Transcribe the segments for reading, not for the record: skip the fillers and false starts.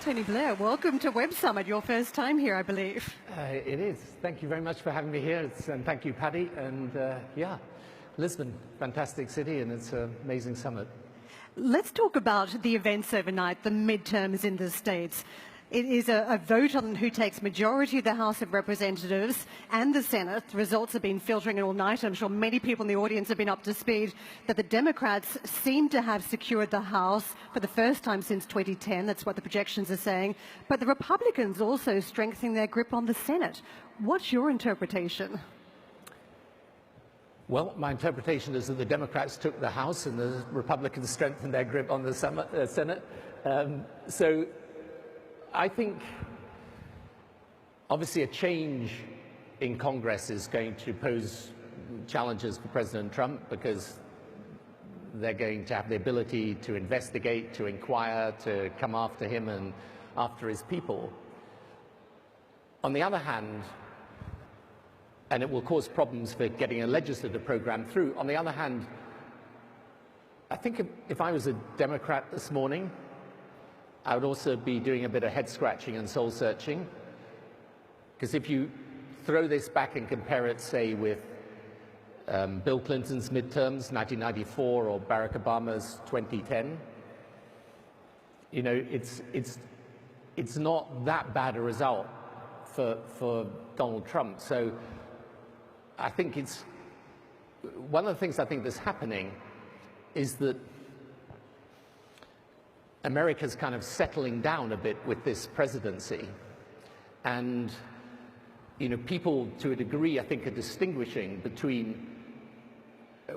Tony Blair, welcome to Web Summit, your first time here, I believe. It is. Thank you very much for having me here. And thank you, Paddy. And yeah, Lisbon, fantastic city, and it's an amazing summit. Let's talk about the events overnight, the midterms in the States. It is a vote on who takes majority of the House of Representatives and the Senate. The results have been filtering in all night. I'm sure many people in the audience have been up to speed that the Democrats seem to have secured the House for the first time since 2010. That's what the projections are saying. But the Republicans also strengthening their grip on the Senate. What's your interpretation? Well, my interpretation is that the Democrats took the House and the Republicans strengthened their grip on the Senate. So I think obviously a change in Congress is going to pose challenges for President Trump because they're going to have the ability to investigate, to inquire, to come after him and after his people. On the other hand, and it will cause problems for getting a legislative program through. On the other hand, I think if I was a Democrat this morning, I would also be doing a bit of head scratching and soul searching, because if you throw this back and compare it, say, with Bill Clinton's midterms, 1994, or Barack Obama's 2010, you know, it's not that bad a result for Donald Trump. So I think it's one of the things I think that's happening is that America's kind of settling down a bit with this presidency, and you know, people to a degree I think are distinguishing between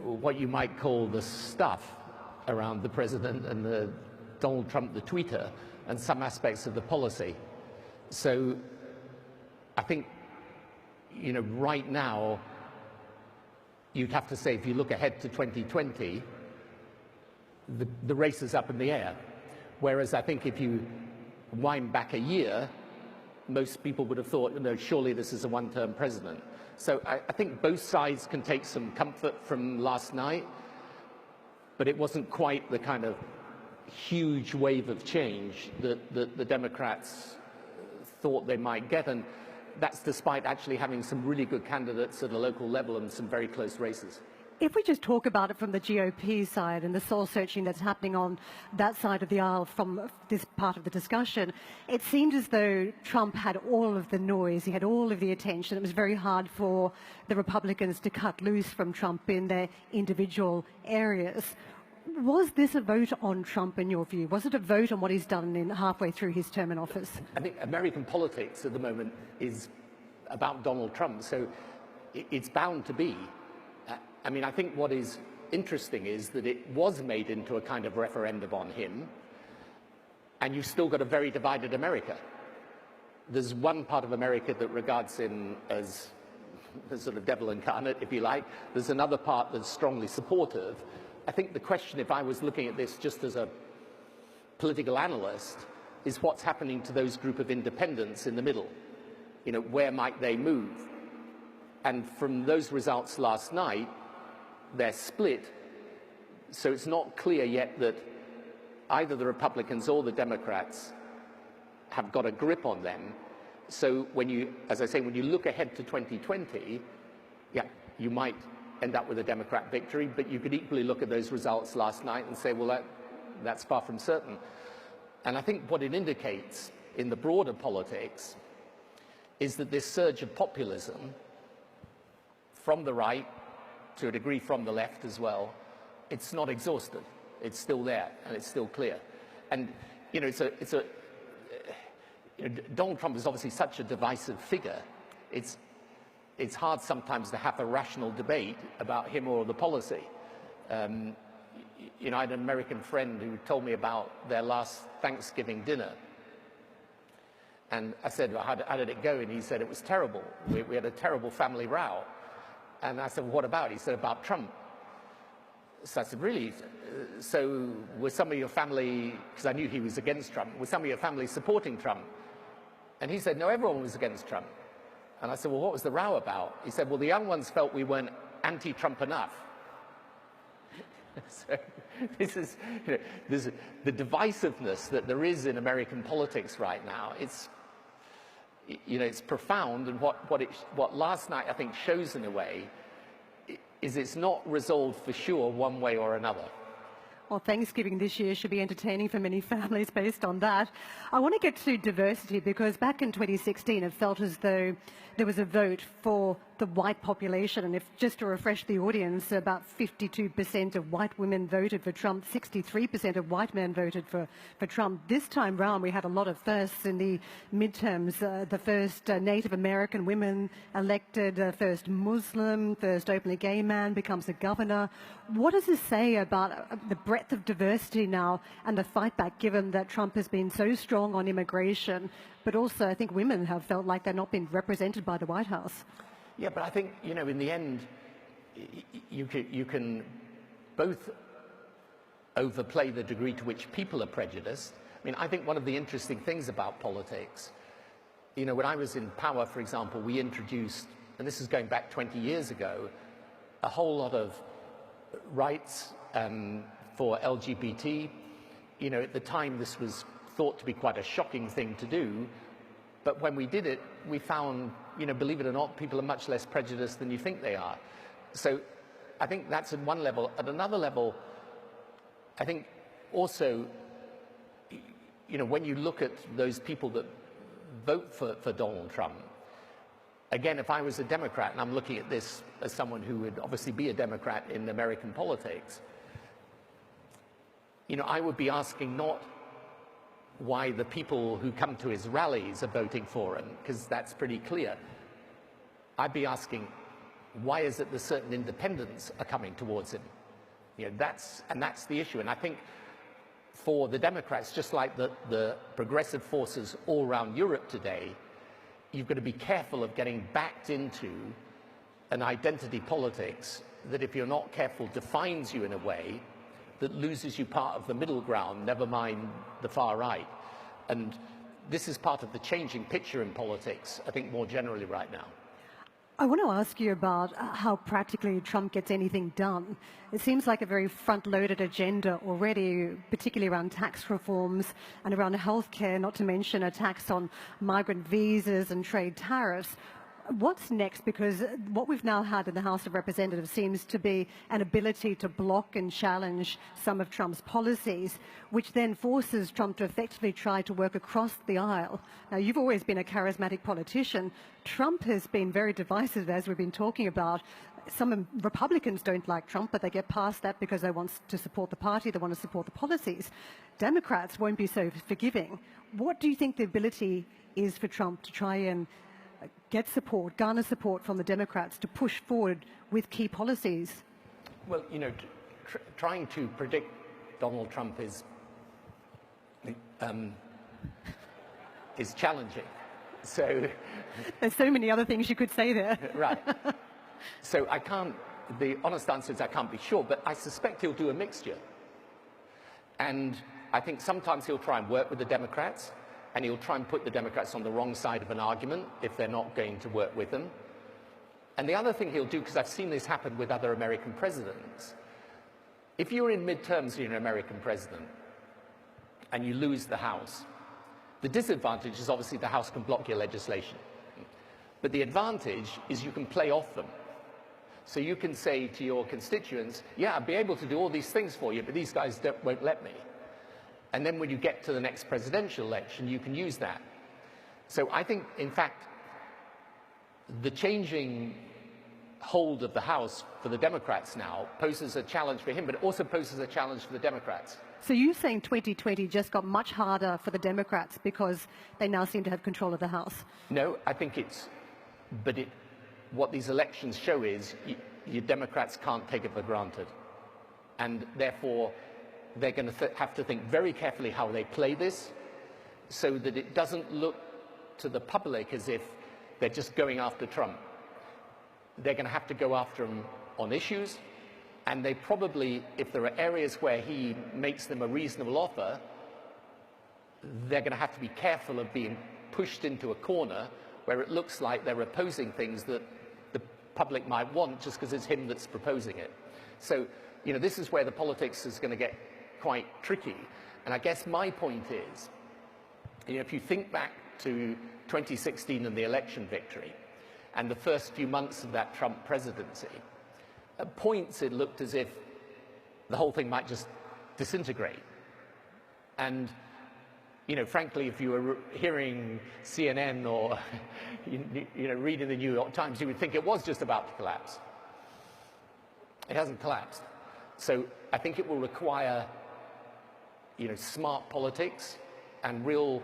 what you might call the stuff around the president and the Donald Trump the tweeter and some aspects of the policy. So I think, you know, right now you'd have to say, if you look ahead to 2020, the race is up in the air. Whereas I think if you wind back a year, most people would have thought, you know, surely this is a one-term president. So I think both sides can take some comfort from last night, but it wasn't quite the kind of huge wave of change that the Democrats thought they might get. And that's despite actually having some really good candidates at a local level and some very close races. If we just talk about it from the GOP side and the soul-searching that's happening on that side of the aisle from this part of the discussion, it seemed as though Trump had all of the noise, he had all of the attention. It was very hard for the Republicans to cut loose from Trump in their individual areas. Was this a vote on Trump in your view? Was it a vote on what he's done in halfway through his term in office? I think American politics at the moment is about Donald Trump, so it's bound to be. I mean, I think what is interesting is that it was made into a kind of referendum on him, and you've still got a very divided America. There's one part of America that regards him as the sort of devil incarnate, if you like. There's another part that's strongly supportive. I think the question, if I was looking at this just as a political analyst, is what's happening to those group of independents in the middle? You know, where might they move? And from those results last night, they're split, so it's not clear yet that either the Republicans or the Democrats have got a grip on them. So when you, as I say, when you look ahead to 2020, yeah, you might end up with a Democrat victory, but you could equally look at those results last night and say, well, that's far from certain. And I think what it indicates in the broader politics is that this surge of populism from the right, to a degree from the left as well, it's not exhausted. It's still there, and it's still clear. And you know, Donald Trump is obviously such a divisive figure. It's hard sometimes to have a rational debate about him or the policy. You know, I had an American friend who told me about their last Thanksgiving dinner. And I said, well, how did it go? And he said, it was terrible. We had a terrible family row. And I said, well, what about? He said, about Trump. So I said, really? So was some of your family, because I knew he was against Trump, was some of your family supporting Trump? And he said, no, everyone was against Trump. And I said, well, what was the row about? He said, well, the young ones felt we weren't anti-Trump enough. So this is, there's the divisiveness that there is in American politics right now. It's profound, and what last night I think shows in a way is it's not resolved for sure one way or another. Well, Thanksgiving this year should be entertaining for many families based on that. I want to get to diversity because back in 2016 it felt as though there was a vote for the white population, and just to refresh the audience, about 52% of white women voted for Trump, 63% of white men voted for Trump. This time round we had a lot of firsts in the midterms, the first Native American women elected, first Muslim, first openly gay man becomes a governor. What does this say about the breadth of diversity now and the fight back, given that Trump has been so strong on immigration, but also I think women have felt like they're not being represented by the White House? Yeah, but I think, in the end, you can both overplay the degree to which people are prejudiced. I mean, I think one of the interesting things about politics, when I was in power, for example, we introduced, and this is going back 20 years ago, a whole lot of rights for LGBT. At the time, this was thought to be quite a shocking thing to do. But when we did it, we found, believe it or not, people are much less prejudiced than you think they are. So I think that's at one level. At another level, I think also, when you look at those people that vote for Donald Trump, again, if I was a Democrat, and I'm looking at this as someone who would obviously be a Democrat in American politics, I would be asking not why the people who come to his rallies are voting for him, because that's pretty clear. I'd be asking, why is it that certain independents are coming towards him? That's the issue. And I think for the Democrats, just like the progressive forces all around Europe today, you've got to be careful of getting backed into an identity politics that, if you're not careful, defines you in a way that loses you part of the middle ground, never mind the far right. And this is part of the changing picture in politics, I think, more generally right now. I want to ask you about how practically Trump gets anything done. It seems like a very front-loaded agenda already, particularly around tax reforms and around healthcare, not to mention a tax on migrant visas and trade tariffs. What's next? Because what we've now had in the House of Representatives seems to be an ability to block and challenge some of Trump's policies, which then forces Trump to effectively try to work across the aisle. Now, you've always been a charismatic politician. Trump has been very divisive, as we've been talking about. Some Republicans don't like Trump, but they get past that because they want to support the party, they want to support the policies. Democrats won't be so forgiving. What do you think the ability is for Trump to try and get support, garner support from the Democrats to push forward with key policies? Well, trying to predict Donald Trump is challenging. So there's so many other things you could say there. Right. So the honest answer is I can't be sure, but I suspect he'll do a mixture. And I think sometimes he'll try and work with the Democrats, and he'll try and put the Democrats on the wrong side of an argument if they're not going to work with them. And the other thing he'll do, because I've seen this happen with other American presidents, if you're in midterms, you're an American president, and you lose the House, the disadvantage is obviously the House can block your legislation. But the advantage is you can play off them. So you can say to your constituents, yeah, I'll be able to do all these things for you, but these guys won't let me. And then when you get to the next presidential election, you can use that. So I think, in fact, the changing hold of the House for the Democrats now poses a challenge for him, but it also poses a challenge for the Democrats. So you're saying 2020 just got much harder for the Democrats because they now seem to have control of the House? No, I think what these elections show is you Democrats can't take it for granted. And therefore, they're going to have to think very carefully how they play this so that it doesn't look to the public as if they're just going after Trump. They're going to have to go after him on issues, and they probably, if there are areas where he makes them a reasonable offer, they're going to have to be careful of being pushed into a corner where it looks like they're opposing things that the public might want just because it's him that's proposing it. So you know, this is where the politics is going to get quite tricky. And I guess my point is, you know, if you think back to 2016 and the election victory, and the first few months of that Trump presidency, at points it looked as if the whole thing might just disintegrate. And, you know, frankly, if you were hearing CNN or, you know, reading the New York Times, you would think it was just about to collapse. It hasn't collapsed. So I think it will require, you know, smart politics and real,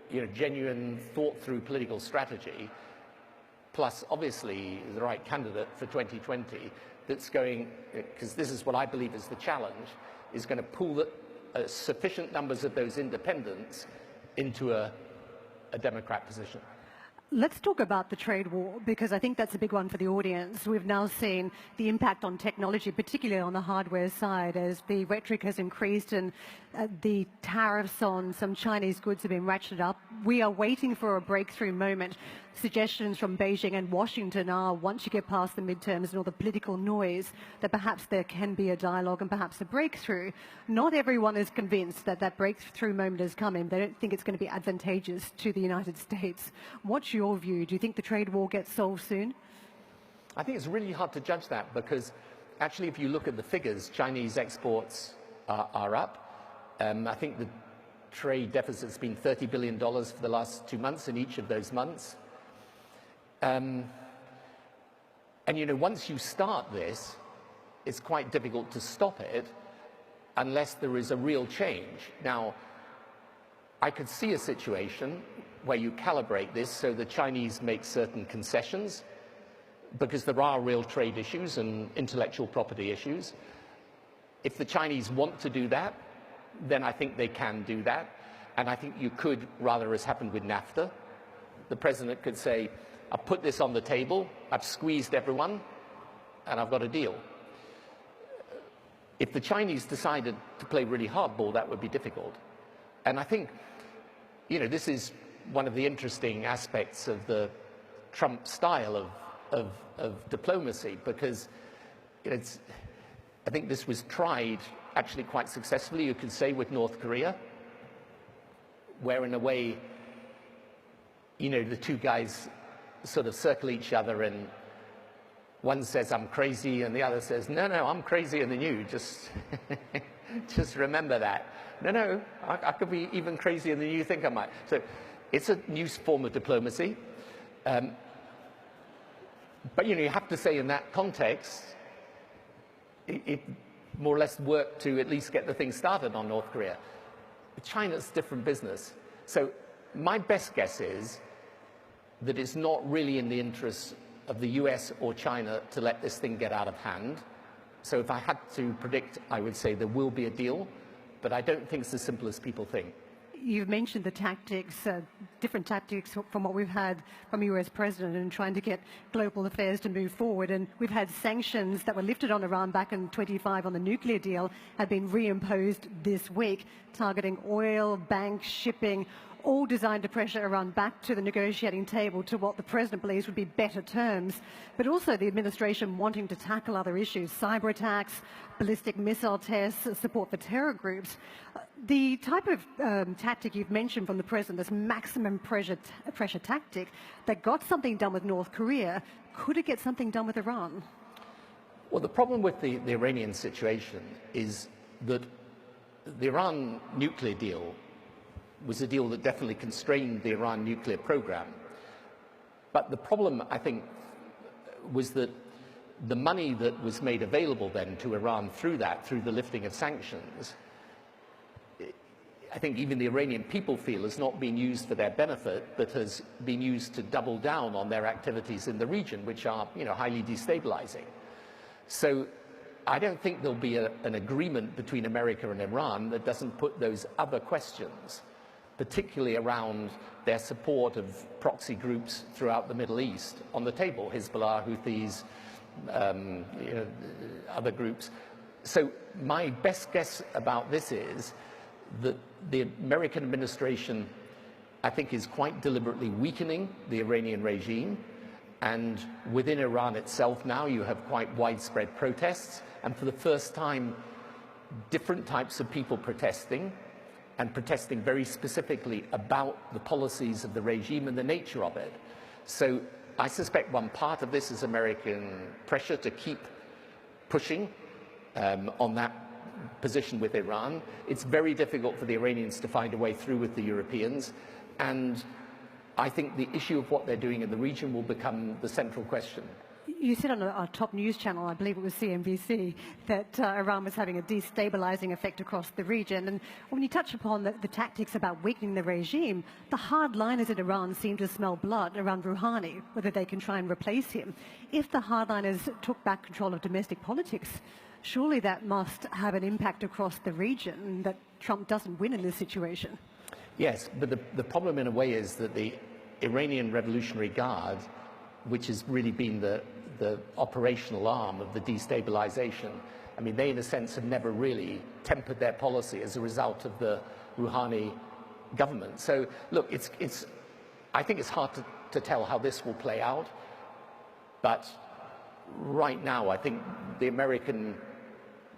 you know, genuine thought-through political strategy, plus obviously the right candidate for 2020 that's going, because this is what I believe is the challenge, is going to pull sufficient numbers of those independents into a Democrat position. Let's talk about the trade war, because I think that's a big one for the audience. We've now seen the impact on technology, particularly on the hardware side, as the rhetoric has increased and the tariffs on some Chinese goods have been ratcheted up. We are waiting for a breakthrough moment. Suggestions from Beijing and Washington are, once you get past the midterms and all the political noise, that perhaps there can be a dialogue and perhaps a breakthrough. Not everyone is convinced that that breakthrough moment is coming. They don't think it's going to be advantageous to the United States. What's your view? Do you think the trade war gets solved soon? I think it's really hard to judge that, because actually if you look at the figures, Chinese exports are up. I think the trade deficit's been $30 billion for the last 2 months in each of those months. And, you know, once you start this, it's quite difficult to stop it unless there is a real change. Now, I could see a situation where you calibrate this so the Chinese make certain concessions, because there are real trade issues and intellectual property issues. If the Chinese want to do that, then I think they can do that. And I think you could, rather as happened with NAFTA, the president could say, I've put this on the table, I've squeezed everyone, and I've got a deal. If the Chinese decided to play really hardball, that would be difficult. And I think, you know, this is one of the interesting aspects of the Trump style of diplomacy, because I think this was tried actually quite successfully, you could say, with North Korea, where in a way, you know, the two guys sort of circle each other and one says, I'm crazy, and the other says, no, I'm crazier than you, just, just remember that. No, I could be even crazier than you think I might. So it's a new form of diplomacy. But, you know, you have to say in that context, it more or less worked to at least get the thing started on North Korea. China's a different business. So my best guess is that it's not really in the interests of the US or China to let this thing get out of hand. So if I had to predict, I would say there will be a deal, but I don't think it's as simple as people think. You've mentioned the tactics, different tactics from what we've had from the US president in trying to get global affairs to move forward. And we've had sanctions that were lifted on Iran back in 25 on the nuclear deal have been reimposed this week, targeting oil, banks, shipping, all designed to pressure Iran back to the negotiating table to what the president believes would be better terms, but also the administration wanting to tackle other issues, cyber attacks, ballistic missile tests, support for terror groups. The type of tactic you've mentioned from the president, this maximum pressure tactic that got something done with North Korea, could it get something done with Iran? Well, the problem with the Iranian situation is that the Iran nuclear deal was a deal that definitely constrained the Iran nuclear program. But the problem, I think, was that the money that was made available then to Iran through the lifting of sanctions, I think even the Iranian people feel has not been used for their benefit, but has been used to double down on their activities in the region, which are, you know, highly destabilizing. So I don't think there'll be an agreement between America and Iran that doesn't put those other questions, particularly around their support of proxy groups throughout the Middle East, on the table, Hezbollah, Houthis, you know, other groups. So my best guess about this is that the American administration, I think, is quite deliberately weakening the Iranian regime, And within Iran itself now, you have quite widespread protests. And for the first time, different types of people protesting, and protesting very specifically about the policies of the regime and the nature of it. So I suspect one part of this is American pressure to keep pushing on that position with Iran. It's very difficult for the Iranians to find a way through with the Europeans, and I think the issue of what they're doing in the region will become the central question. You said on a top news channel, I believe it was CNBC, that Iran was having a destabilizing effect across the region. And when you touch upon the tactics about weakening the regime, the hardliners in Iran seem to smell blood around Rouhani, whether they can try and replace him. If the hardliners took back control of domestic politics, surely that must have an impact across the region, that Trump doesn't win in this situation. Yes, but the problem in a way is that the Iranian Revolutionary Guard, which has really been the operational arm of the destabilization, I mean, they in a sense have never really tempered their policy as a result of the Rouhani government. So look, I think it's hard to tell how this will play out, but right now I think the American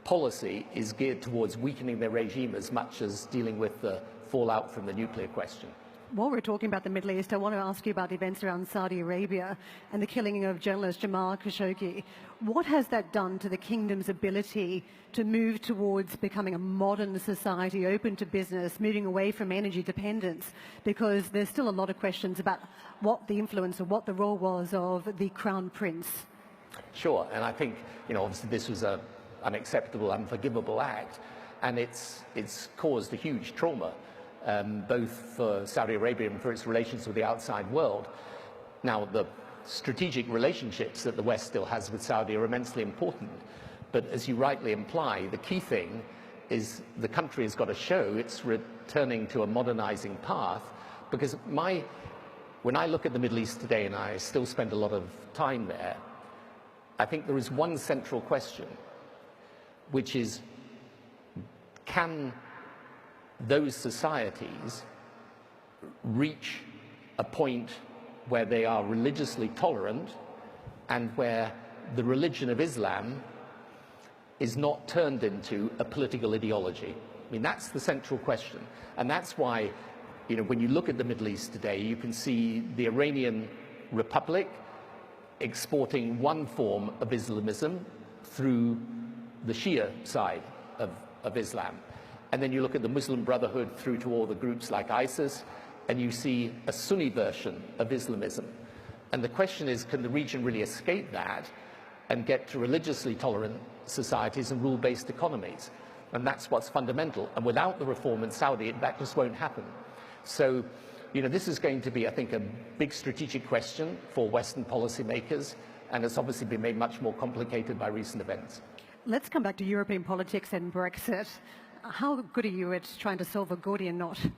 policy is geared towards weakening their regime as much as dealing with the fallout from the nuclear question. While we're talking about the Middle East, I want to ask you about events around Saudi Arabia and the killing of journalist Jamal Khashoggi. What has that done to the kingdom's ability to move towards becoming a modern society, open to business, moving away from energy dependence? Because there's still a lot of questions about what the influence or what the role was of the Crown Prince. Sure, and I think, obviously this was an unacceptable, unforgivable act, and it's caused a huge trauma. Both for Saudi Arabia and for its relations with the outside world. Now, the strategic relationships that the West still has with Saudi are immensely important, but as you rightly imply, the key thing is the country has got to show it's returning to a modernizing path, because when I look at the Middle East today, and I still spend a lot of time there, I think there is one central question, which is, can those societies reach a point where they are religiously tolerant and where the religion of Islam is not turned into a political ideology? I mean, that's the central question. And that's why, when you look at the Middle East today, you can see the Iranian Republic exporting one form of Islamism through the Shia side of Islam. And then you look at the Muslim Brotherhood through to all the groups like ISIS, and you see a Sunni version of Islamism. And the question is, can the region really escape that and get to religiously tolerant societies and rule-based economies? And that's what's fundamental. And without the reform in Saudi, that just won't happen. So, this is going to be, I think, a big strategic question for Western policymakers, and it's obviously been made much more complicated by recent events. Let's come back to European politics and Brexit. How good are you at trying to solve a Gordian knot? Is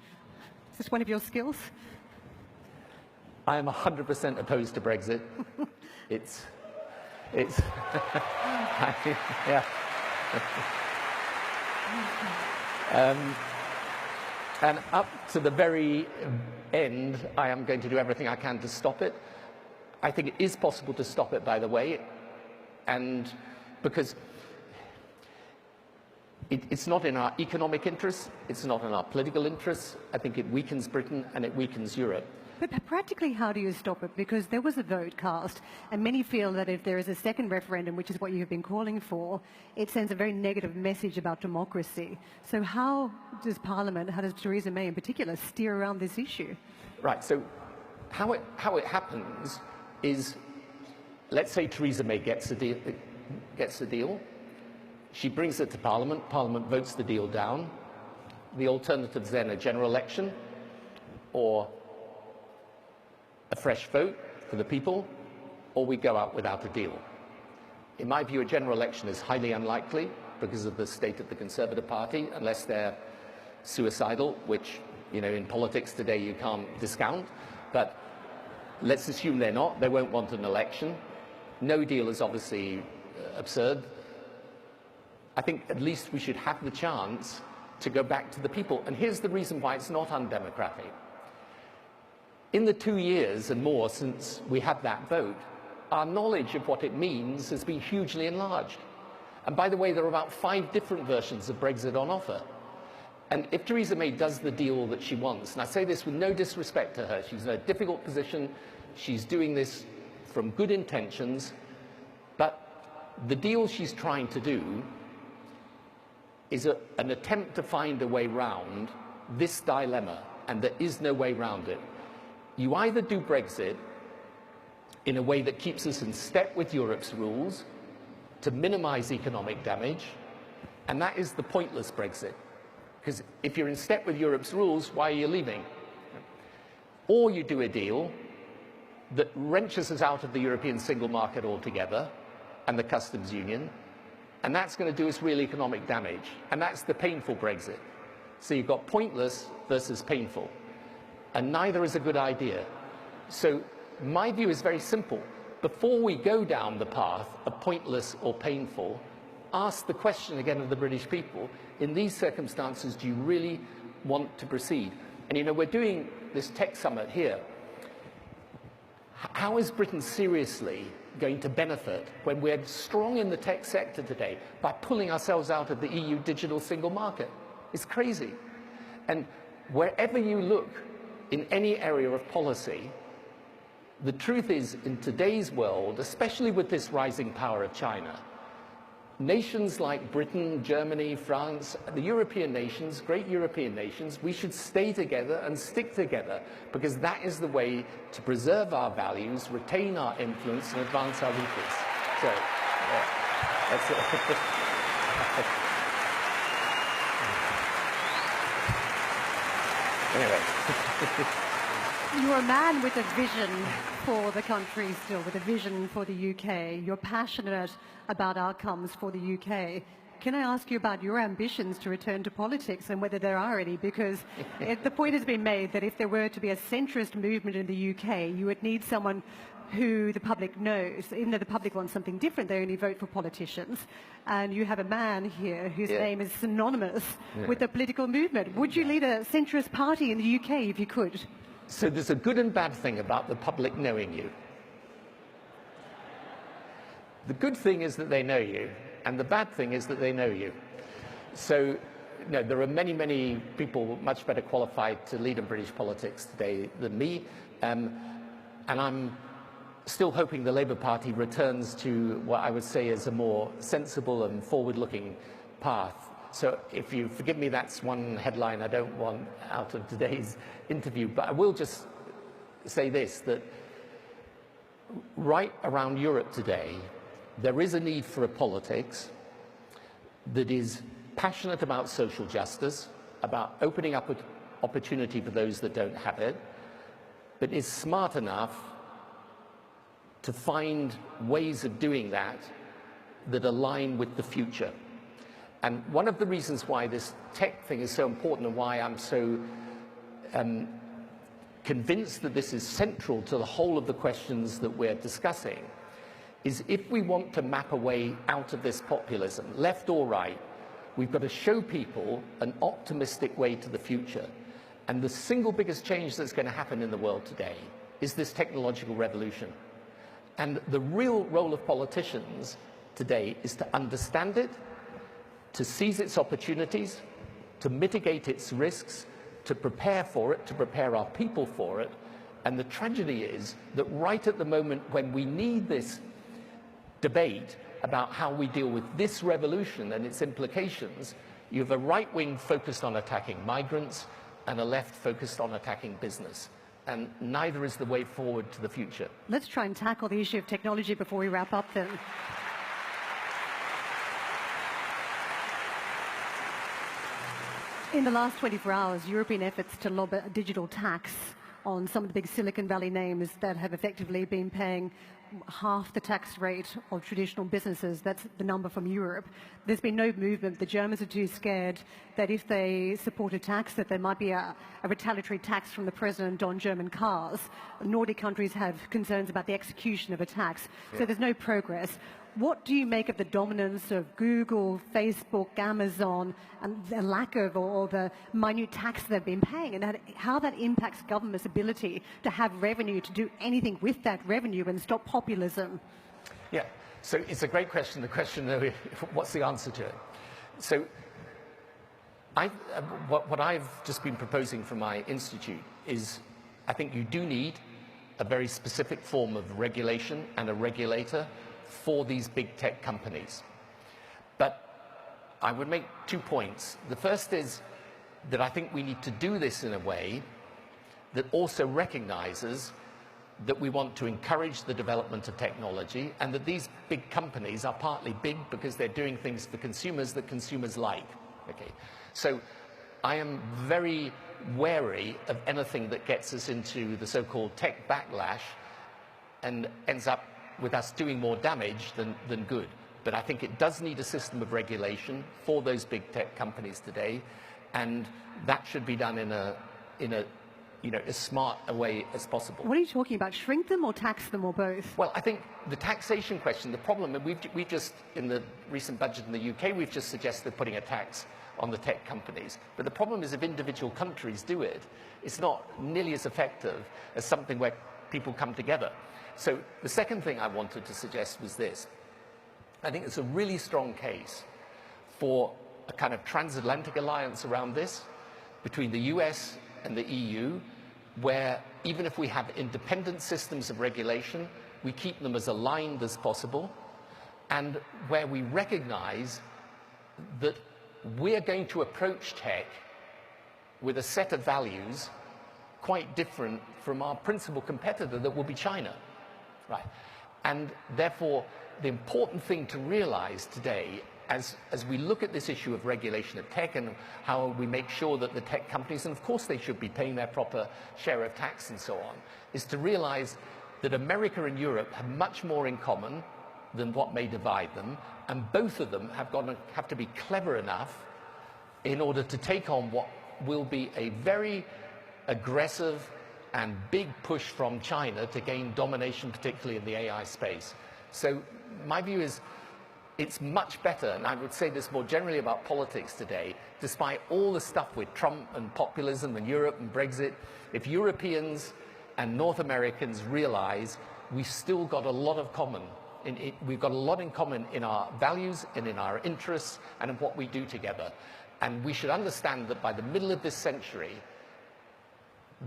this one of your skills? I am 100% opposed to Brexit. it's yeah. And up to the very end, I am going to do everything I can to stop it. I think it is possible to stop it, by the way, and because it's not in our economic interests, it's not in our political interests. I think it weakens Britain and it weakens Europe. But practically, how do you stop it? Because there was a vote cast, and many feel that if there is a second referendum, which is what you have been calling for, it sends a very negative message about democracy. So how does Parliament, how does Theresa May in particular, steer around this issue? Right, so how it happens is, let's say Theresa May gets a deal. She brings it to Parliament, Parliament votes the deal down. The alternative's then a general election or a fresh vote for the people, or we go out without a deal. In my view, a general election is highly unlikely because of the state of the Conservative Party, unless they're suicidal, which, in politics today you can't discount. But let's assume they're not. They won't want an election. No deal is obviously absurd. I think at least we should have the chance to go back to the people. And here's the reason why it's not undemocratic. In the 2 years and more since we had that vote, our knowledge of what it means has been hugely enlarged. And by the way, there are about 5 different versions of Brexit on offer. And if Theresa May does the deal that she wants, and I say this with no disrespect to her, she's in a difficult position, she's doing this from good intentions, but the deal she's trying to do is an attempt to find a way round this dilemma, and there is no way round it. You either do Brexit in a way that keeps us in step with Europe's rules to minimize economic damage, and that is the pointless Brexit. Because if you're in step with Europe's rules, why are you leaving? Or you do a deal that wrenches us out of the European single market altogether and the customs union, and that's going to do us real economic damage, and that's the painful Brexit. So you've got pointless versus painful, and neither is a good idea. So my view is very simple. Before we go down the path of pointless or painful, ask the question again of the British people, in these circumstances, do you really want to proceed? And you know, we're doing this tech summit here. How is Britain seriously going to benefit when we're strong in the tech sector today by pulling ourselves out of the EU digital single market? It's crazy. And wherever you look in any area of policy, the truth is, in today's world, especially with this rising power of China, nations like Britain, Germany, France, the European nations, great European nations, we should stay together and stick together, because that is the way to preserve our values, retain our influence, and advance our interests. So, that's it. Anyway. You're a man with a vision for the country still, with a vision for the UK. You're passionate about outcomes for the UK. Can I ask you about your ambitions to return to politics and whether there are any? Because the point has been made that if there were to be a centrist movement in the UK, you would need someone who the public knows. Even though the public wants something different, they only vote for politicians. And you have a man here whose name is synonymous with the political movement. Would you lead a centrist party in the UK if you could? So there's a good and bad thing about the public knowing you. The good thing is that they know you, and the bad thing is that they know you. So, no, there are many, many people much better qualified to lead in British politics today than me, and I'm still hoping the Labour Party returns to what I would say is a more sensible and forward-looking path. So if you forgive me, that's one headline I don't want out of today's interview, but I will just say this, that right around Europe today, there is a need for a politics that is passionate about social justice, about opening up an opportunity for those that don't have it, but is smart enough to find ways of doing that that align with the future. And one of the reasons why this tech thing is so important and why I'm so convinced that this is central to the whole of the questions that we're discussing is if we want to map a way out of this populism, left or right, we've got to show people an optimistic way to the future. And the single biggest change that's going to happen in the world today is this technological revolution. And the real role of politicians today is to understand it, to seize its opportunities, to mitigate its risks, to prepare for it, to prepare our people for it. And the tragedy is that right at the moment when we need this debate about how we deal with this revolution and its implications, you have a right wing focused on attacking migrants and a left focused on attacking business. And neither is the way forward to the future. Let's try and tackle the issue of technology before we wrap up then. In the last 24 hours, European efforts to lob a digital tax on some of the big Silicon Valley names that have effectively been paying half the tax rate of traditional businesses. That's the number from Europe. There's been no movement. The Germans are too scared that if they support a tax, that there might be a retaliatory tax from the president on German cars. Nordic countries have concerns about the execution of a tax. So there's no progress. What do you make of the dominance of Google, Facebook, Amazon, and the lack of or the minute tax they've been paying, and how that impacts government's ability to have revenue, to do anything with that revenue and stop populism? Yeah, so it's a great question. The question, though, what's the answer to it? So what I've just been proposing from my institute is I think you do need a very specific form of regulation and a regulator for these big tech companies. But I would make 2 points. The first is that I think we need to do this in a way that also recognizes that we want to encourage the development of technology, and that these big companies are partly big because they're doing things for consumers that consumers like. Okay, so I am very wary of anything that gets us into the so-called tech backlash and ends up with us doing more damage than good. But I think it does need a system of regulation for those big tech companies today, and that should be done in a as smart a way as possible. What are you talking about? Shrink them or tax them or both? Well, I think the taxation question, the problem, and we've just, in the recent budget in the UK, we've just suggested putting a tax on the tech companies. But the problem is if individual countries do it, it's not nearly as effective as something where people come together. So the second thing I wanted to suggest was this. I think it's a really strong case for a kind of transatlantic alliance around this between the US and the EU, where even if we have independent systems of regulation, we keep them as aligned as possible, and where we recognize that we're going to approach tech with a set of values quite different from our principal competitor, that will be China, right? And therefore, the important thing to realize today, as we look at this issue of regulation of tech and how we make sure that the tech companies, and of course they should be paying their proper share of tax and so on, is to realize that America and Europe have much more in common than what may divide them, and both of them have to be clever enough in order to take on what will be a very aggressive and big push from China to gain domination, particularly in the AI space. So my view is it's much better, and I would say this more generally about politics today, despite all the stuff with Trump and populism and Europe and Brexit, if Europeans and North Americans realize we've still got a lot of common. We've got a lot in common in our values and in our interests and in what we do together. And we should understand that by the middle of this century,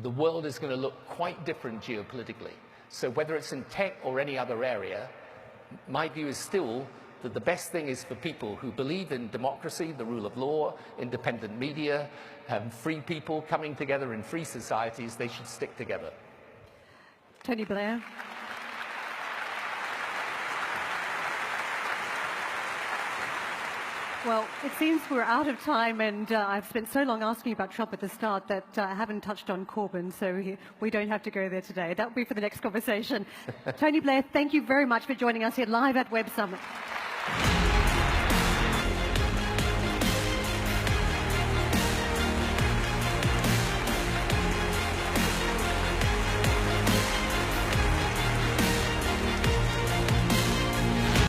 the world is going to look quite different geopolitically. So whether it's in tech or any other area, my view is still that the best thing is for people who believe in democracy, the rule of law, independent media, free people coming together in free societies, they should stick together. Tony Blair. Well, it seems we're out of time, and I've spent so long asking you about Trump at the start that I haven't touched on Corbyn, so we don't have to go there today. That will be for the next conversation. Tony Blair, thank you very much for joining us here live at Web Summit.